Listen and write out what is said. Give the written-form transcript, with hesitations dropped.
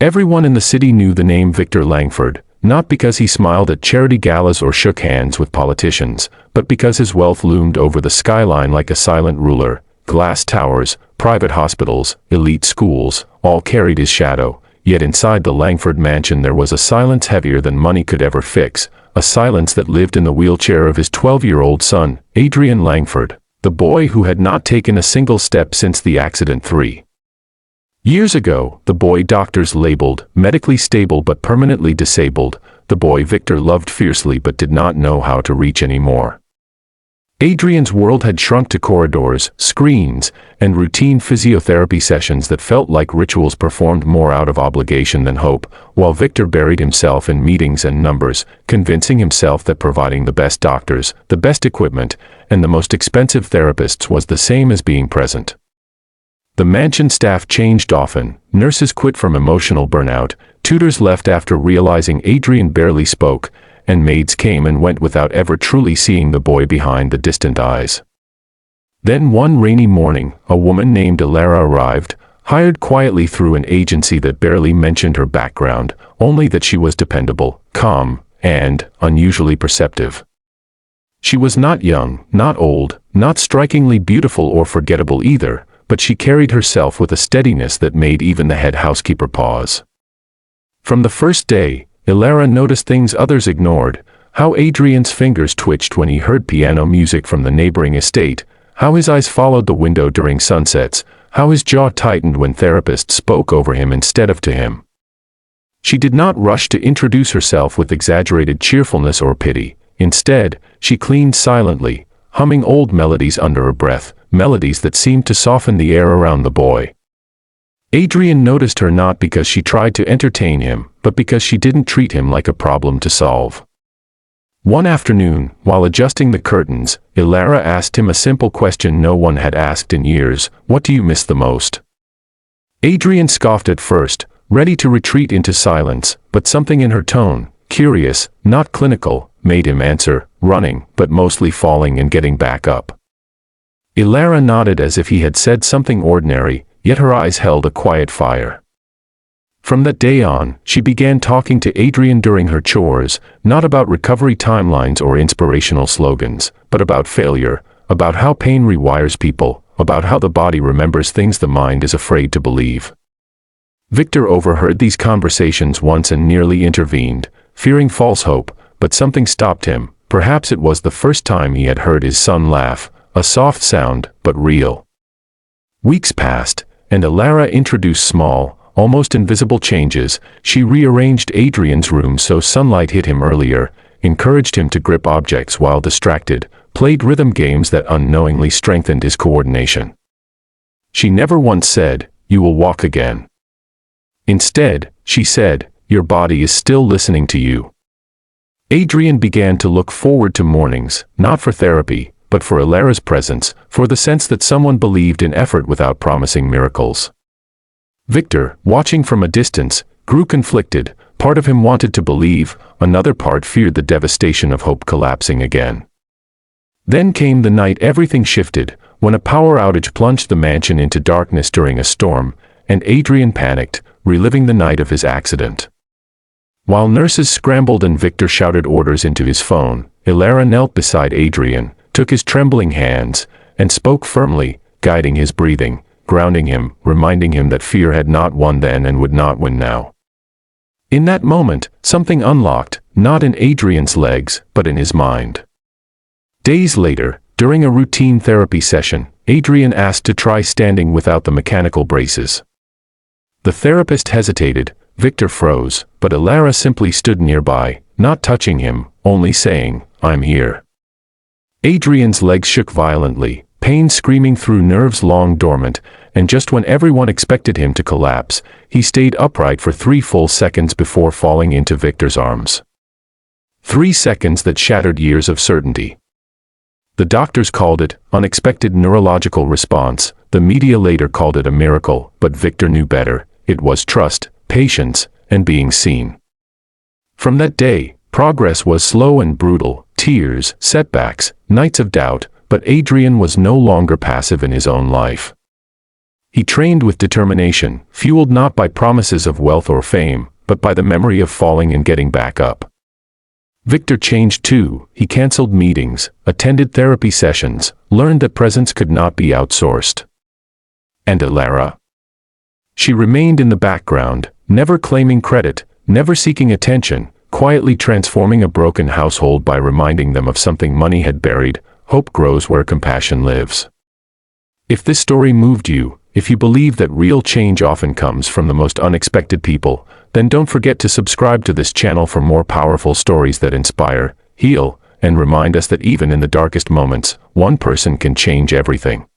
Everyone in the city knew the name Victor Langford, not because he smiled at charity galas or shook hands with politicians, but because his wealth loomed over the skyline like a silent ruler. Glass towers, private hospitals, elite schools, all carried his shadow. Yet inside the Langford mansion there was a silence heavier than money could ever fix, a silence that lived in the wheelchair of his 12-year-old son, Adrian Langford, the boy who had not taken a single step since the accident 3 years ago, the boy doctors labeled medically stable but permanently disabled, the boy Victor loved fiercely but did not know how to reach anymore. Adrian's world had shrunk to corridors, screens, and routine physiotherapy sessions that felt like rituals performed more out of obligation than hope, while Victor buried himself in meetings and numbers, convincing himself that providing the best doctors, the best equipment, and the most expensive therapists was the same as being present. The mansion staff changed often, nurses quit from emotional burnout, tutors left after realizing Adrian barely spoke, and maids came and went without ever truly seeing the boy behind the distant eyes. Then one rainy morning, a woman named Ilara arrived, hired quietly through an agency that barely mentioned her background, only that she was dependable, calm, and unusually perceptive. She was not young, not old, not strikingly beautiful or forgettable either, but she carried herself with a steadiness that made even the head housekeeper pause. From the first day, Ilara noticed things others ignored, how Adrian's fingers twitched when he heard piano music from the neighboring estate, how his eyes followed the window during sunsets, how his jaw tightened when therapists spoke over him instead of to him. She did not rush to introduce herself with exaggerated cheerfulness or pity. Instead, she cleaned silently, humming old melodies under her breath, melodies that seemed to soften the air around the boy. Adrian noticed her not because she tried to entertain him, but because she didn't treat him like a problem to solve. One afternoon, while adjusting the curtains, Ilara asked him a simple question no one had asked in years: "What do you miss the most?" Adrian scoffed at first, ready to retreat into silence, but something in her tone, curious, not clinical, made him answer, running, but mostly falling and getting back up. Ilara nodded as if he had said something ordinary, yet her eyes held a quiet fire. From that day on, she began talking to Adrian during her chores, not about recovery timelines or inspirational slogans, but about failure, about how pain rewires people, about how the body remembers things the mind is afraid to believe. Victor overheard these conversations once and nearly intervened, fearing false hope, but something stopped him. Perhaps it was the first time he had heard his son laugh, a soft sound, but real. Weeks passed, and Ilara introduced small, almost invisible changes. She rearranged Adrian's room so sunlight hit him earlier, encouraged him to grip objects while distracted, played rhythm games that unknowingly strengthened his coordination. She never once said, "You will walk again." Instead, she said, "Your body is still listening to you." Adrian began to look forward to mornings, not for therapy, but for Ilara's presence, for the sense that someone believed in effort without promising miracles. Victor, watching from a distance, grew conflicted. Part of him wanted to believe, another part feared the devastation of hope collapsing again. Then came the night everything shifted, when a power outage plunged the mansion into darkness during a storm, and Adrian panicked, reliving the night of his accident. While nurses scrambled and Victor shouted orders into his phone, Ilara knelt beside Adrian, took his trembling hands, and spoke firmly, guiding his breathing, grounding him, reminding him that fear had not won then and would not win now. In that moment, something unlocked, not in Adrian's legs, but in his mind. Days later, during a routine therapy session, Adrian asked to try standing without the mechanical braces. The therapist hesitated, Victor froze, but Ilara simply stood nearby, not touching him, only saying, "I'm here." Adrian's legs shook violently, pain screaming through nerves long dormant, and just when everyone expected him to collapse, he stayed upright for 3 full seconds before falling into Victor's arms. 3 seconds that shattered years of certainty. The doctors called it unexpected neurological response, the media later called it a miracle, but Victor knew better. It was trust, patience, and being seen. From that day, progress was slow and brutal, tears, setbacks, nights of doubt, but Adrian was no longer passive in his own life. He trained with determination, fueled not by promises of wealth or fame, but by the memory of falling and getting back up. Victor changed too. He canceled meetings, attended therapy sessions, learned that presence could not be outsourced. And Alara? She remained in the background, never claiming credit, never seeking attention, quietly transforming a broken household by reminding them of something money had buried. Hope grows where compassion lives. If this story moved you, if you believe that real change often comes from the most unexpected people, then don't forget to subscribe to this channel for more powerful stories that inspire, heal, and remind us that even in the darkest moments, one person can change everything.